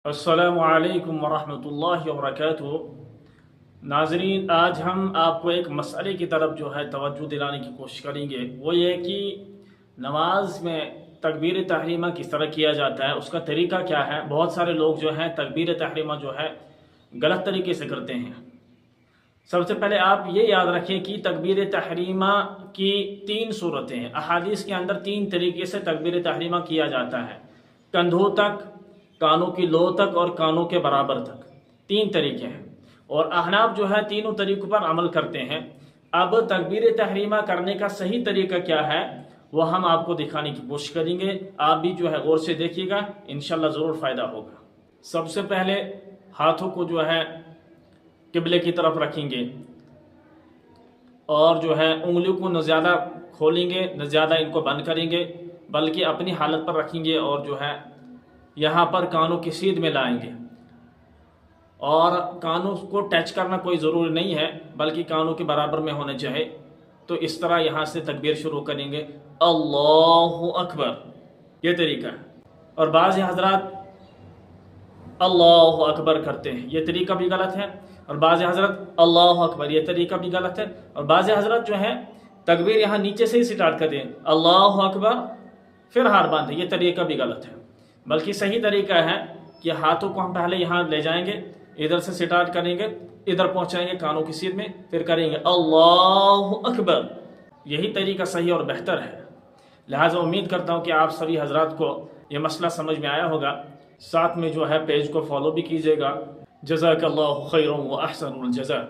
अस्सलामु अलैकुम वरहमतुल्लाहि वबरकातुहू। नाज़रीन, आज हम आपको एक मसले की तरफ जो है तवज्जो दिलाने की कोशिश करेंगे। वो ये कि नमाज में तकबीर तहरीमा किस तरह किया जाता है, उसका तरीका क्या है। बहुत सारे लोग जो हैं तकबीर तहरीमा जो है गलत तरीके से करते हैं। सबसे पहले आप ये याद रखें कि तकबीर तहरीमा की तीन सूरतें हैं। अहादीस के अंदर तीन तरीके से तकबीर तहरीमा किया जाता है, कंधों तक, कानों की लो तक और कानों के बराबर तक। तीन तरीके हैं और अहनाफ जो है तीनों तरीकों पर अमल करते हैं। अब तकबीर तहरीमा करने का सही तरीका क्या है वो हम आपको दिखाने की कोशिश करेंगे। आप भी जो है गौर से देखिएगा, इंशाल्लाह ज़रूर फ़ायदा होगा। सबसे पहले हाथों को जो है किबले की तरफ रखेंगे और जो है उंगलियों को न ज़्यादा खोलेंगे न ज़्यादा इनको बंद करेंगे, बल्कि अपनी हालत पर रखेंगे और जो है यहाँ पर कानों की सीध में लाएंगे। और कानों को टच करना कोई ज़रूरी नहीं है, बल्कि कानों के बराबर में होने चाहिए। तो इस तरह यहाँ से तकबीर शुरू करेंगे, अल्लाहु अकबर, ये तरीका है। और बाज़ हज़रात अल्लाहु अकबर करते हैं, ये तरीका भी गलत है। और बाज़ हज़रत अल्लाहु अकबर, ये तरीका भी गलत है। और बाज़ हज़रत जो है तकबीर यहाँ नीचे से ही स्टार्ट कर दें, अल्लाहु अकबर फिर हाथ बांधे, ये तरीका भी गलत है। बल्कि सही तरीका है कि हाथों को हम पहले यहाँ ले जाएंगे, इधर से स्टार्ट करेंगे, इधर पहुँचाएंगे कानों की सीध में, फिर करेंगे अल्लाहु अकबर। यही तरीका सही और बेहतर है। लिहाजा उम्मीद करता हूँ कि आप सभी हजरात को ये मसला समझ में आया होगा। साथ में जो है पेज को फॉलो भी कीजिएगा। जज़ाकल्लाहु खैरन व अहसनुल जज़ा।